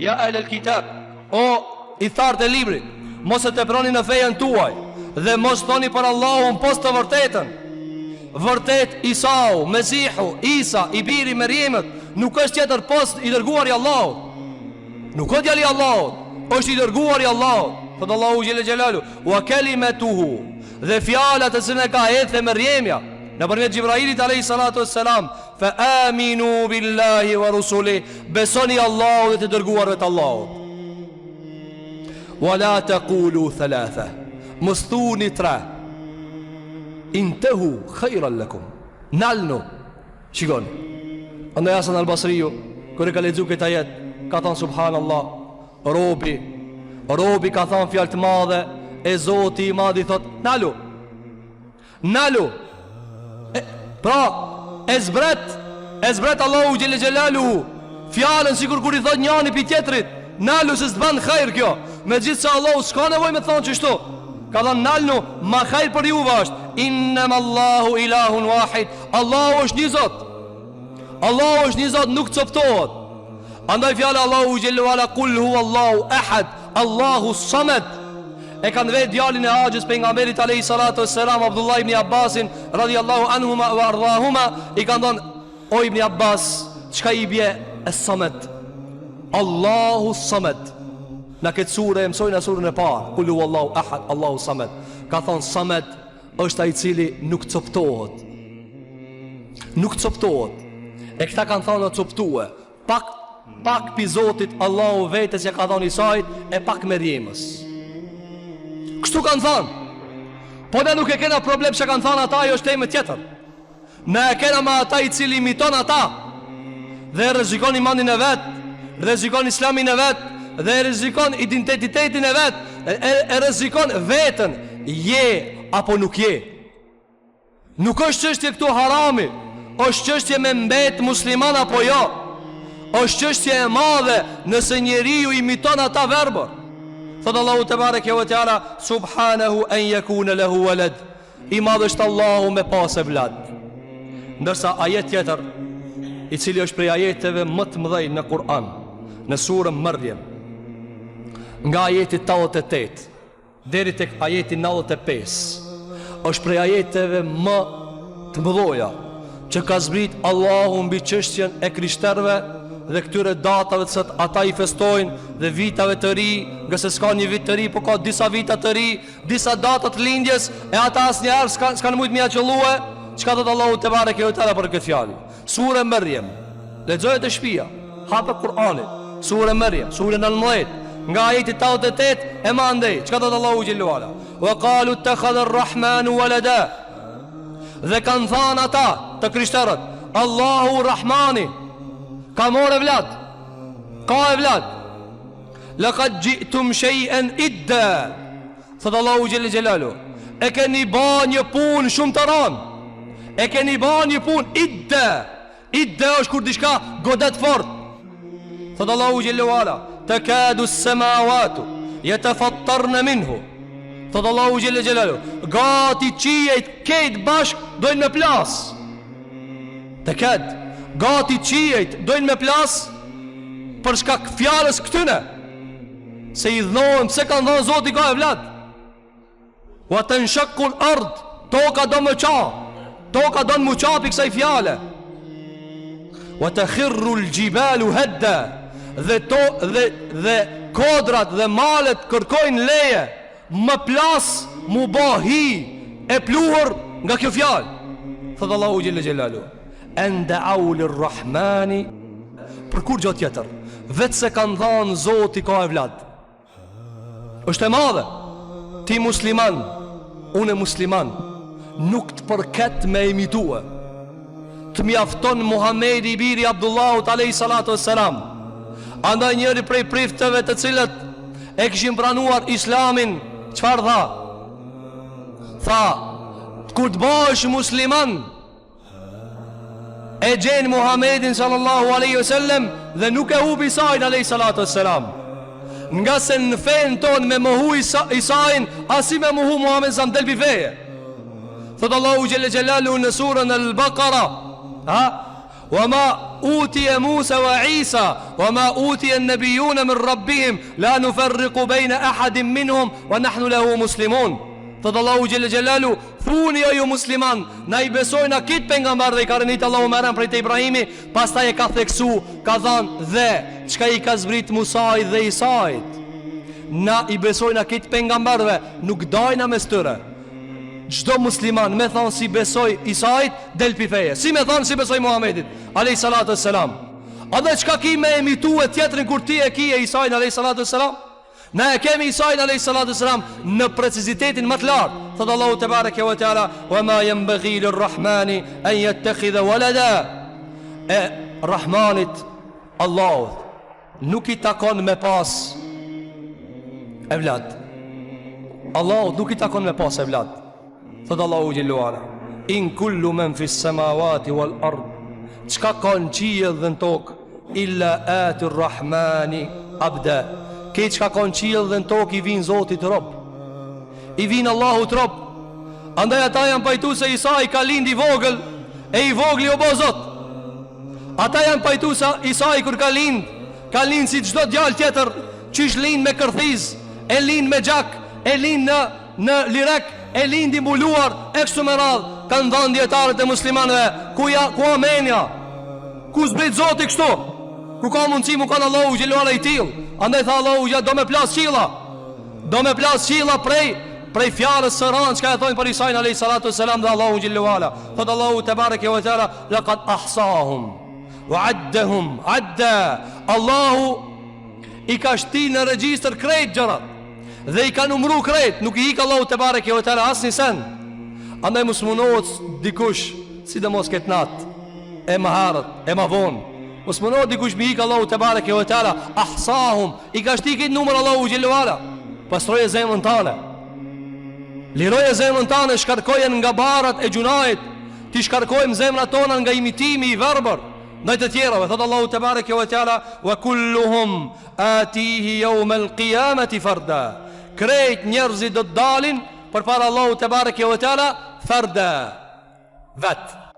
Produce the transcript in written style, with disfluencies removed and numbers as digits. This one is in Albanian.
Ja el kitab, o i thartë e librit, mos e teproni në fejen tuaj, dhe mos thoni për Allahun post të vërtetën. Vërtet Isau, Mesihu, Isa, i biri Meriemët, nuk është tjetër post i dërguar i Allahut. Nuk është djali i Allahut, është i dërguar i Allahut. Thot Allahu xhelle xhelalu, wa kalimatuhu, dhe fjalat e cilën ka hedhë Meriemja nëpërmjet Xhibrailit alayhi salatu wassalam, fa aminu billahi wa rusuli, besoni Allahut dhe të dërguarve të Allahut. Wa la taqulu thalatha, mos thuni tre. Intahu khayran lakum, nalnu. Shikoni, andaj Hasan al-Basriu kur e ka lexuar këtë ajet, ka thënë subhanallah, robi ka thënë fjalë të madhe, e Zoti i madh i thot nalu. Nalu. Pra, e zbret Allahu xhelle xhelalu fjalën sikur kur i thot njëri pi tjetrit, nalu se s'ban khair kjo. Megjithse Allahu s'ka nevojë me thonë çështo. Ka thënë nalnu, ma khair për juve është. Innama Allahu ilahun wahid. Allahu është një Zot. Allahu është një Zot, nuk coptohet. Andaj fjala Allahu xhellu ala kul huwallahu ahad, Allahu samad. E kanë vetë djalin e Haxhës pejgamberit alayhi salatu wassalam, Abdullah ibn Abbasin radhiyallahu anhuma wa ardahuma, i kanë thënë o ibn Abbas, çka i bie es-samad? Allahu samad. Në këtë surë e mësojnë në surën e parë, kul huwallahu ahad, Allahu samad. Ka thonë samad është ai i cili nuk coptohet. Nuk coptohet. E këta kanë thonë të coptue. Pak pi Zotit Allahu vetes ja ka thonë Isait, e pak Meriemës. Kështu kanë thonë. Po ne nuk e kena problem që kanë thonë ata, ajo është temë tjetër. Ne e kena me ata i cili imiton ata, dhe rrezikon imanin e vet, rrezikon islamin e vet, dhe rrezikon identitetin e vet, e rrezikon veten, je apo nuk je. Nuk është çështje këtu harami, është çështje me mbet musliman apo jo. Është çështje e madhe nëse njeriu imiton ata verbër. Thot Allahu te bareke ve teala, subhanahu an yakuna lahu walad. I madh është Allahu me pas evlad. Ndërsa ajet tjetër, i cili është prej ajeteve më të mëdhenj në Kur'an, në surën Maryam, nga ajeti 88 deri tek ajeti 95, është prej ajeteve më të mëdha që ka zbrit Allahu mbi çështjen e krishterëve dhe këtyre datave që ata i festojnë, dhe vitave të ri, nga se s'ka një vit të ri, po ka disa vita të ri, disa datat lindjes, e ata asnjëherë s'kan mujt mja qëllue. Çka thot Allahu te bareke ve teala për këtë fjalë? Sura Maryam, lexoje të shtëpia, hapë Kur'anin, sura Maryam, sura 19, nga ajeti 88 e mandej. Çka thot Allahu xhellu ala? Wa qalu ittakhadha ar-rahmanu walada. Dhe kanë thënë ata të krishterët, Allahu Rahmani ka morë evlad, ka evlad. Laqad ji'tum shay'an idda. Thot Allahu xhellu xhelalu, e keni ba një punë shumë të rëndë. E keni ba një punë idda. Idda është kur diçka godet fort. Thot Allahu xhellu ala, takadu as-samawati yatafattarna minhu. Thot Allahu xhellu xhelalu, gati qiejt këtë bashk dojnë me plas. Takad, gati qiejt dojnë me plas për shkak fjalës këtyne, se i dhnohen pse kanë dhënë Zoti ka evlad. Wa tanshaqqu al-ard, toka do më qa, toka do më qapi kësaj fjale. Wa takhirru al-jibalu hadda, dhe kodrat dhe malet kërkojnë leje më plas, mu bahi e pluhur nga kjo fjalë. Thot Allahu xhelle xhelalu, enda'u lir-rahmani, për kur gjatë tjetër, vetë se kanë dhanë Zoti ka evlad. Është e madhe. Ti musliman, unë musliman, nuk të përket me imitue. Të mjafton Muhamedi i biri Abdullahut alayhi salatu wassalam. Andaj njëri prej priftëve të cilët e kishin pranuar islamin, çfarë tha? Tha, kur të bëhesh musliman, e gjenë Muhammedin sallallahu aleyhi wasallam dhe nuk e hubi Isain aleyhi salatu wassalam. Nga se në fejnë tonë me mohu Isain, asi me mohu Muhammed sa mdelbi feje. Thot Allahu xhelle xhelalu në surën Al-Baqara, wa ma utiya Musa wa Isa wa ma utiya an-nabiyuna min rabbihim la nufarriqu bayna ahadin minhum wa nahnu lahu muslimun. Thot Allahu xhel xhelalu, thuni o ju musliman, na I besojna kit pejgamber dhe I ka rënit Allahu merren prej te Ibrahimi, pastaj e ka theksu, ka thënë dhe çka I ka zbrit Musait dhe Isait. Na I besojna kit pejgamberve, nuk dajna mes tyre. Çdo musliman me thon si besoj Isait del pi feje. Si me thon si besoj Muhamedit alayhi salatu wassalam. A dhe çka ki me emitue tjetrin kur ti e ki e Isait alayhi salatu wassalam? Na e kemi Isait alayhi salatu wassalam në precizitetin më të lartë. Thot Allahu te bareke ve teala, "Wa ma yanbaghi lir-rahmani an yattakhidha walada." E Rahmanit Allahut nuk I takon me pas evlad. Allahut nuk I takon me pas evlad. Thot Allahu xhellu ala, "In kullu man fis samawati wal ard." Çka ka në qiell dhe në tokë, illa ati Rahmani abda. Këtë çka ka në qiell dhe në tokë I vin Zotit rob. I vin Allahut rob. Andaj ata janë pajtu se Isa I ka lind I vogël, e I vogli o bo Zot. Ata janë pajtu se Isa I kur ka lind si çdo djalë tjetër, qysh lind me kërthiz, e lind me gjak, e lind në lirek, e lind I mbuluar, e kështu me radhë. Kanë dhënë dietarët e muslimanëve, ku amenja, ku zbrit Zoti kështu, ku ka mundësi mu kanë Allahu xhelala I till. Andaj tha Allahu ja do me plas qilla, do me plas qilla prej fjalës së rëndë çka e thonë për Isa alayhi salatu wassalam dhe Allahu xhelala. Thot Allahu te bareke ve teala, laqad ahsahum wa addahum adda. Allahu I ka shti në regjistër krejt gjërat dhe I ka numru krejt, nuk I ik Allahu te bareke ve teala asnjë sen. Andaj mos munohet dikush, sidomos këtë natë, e më harët, e më vonë, mos munohet dikush me ik Allahu te bareke ve teala, ahsahum, I ka shti këtë numër Allahu xhelala. Pastroje zemrën tane, liroje zemrën tane, shkarkoje nga barat e gjunait, ti shkarkojmë zemrat tona nga imitimi I verbër ndaj të tjerave. Thot Allahu te bareke ve teala, wa kulluhum atihi yawm al-qiyamati farda. Krejt njerëzit do të dalin përpara Allahu te bareke ve teala farda, vet.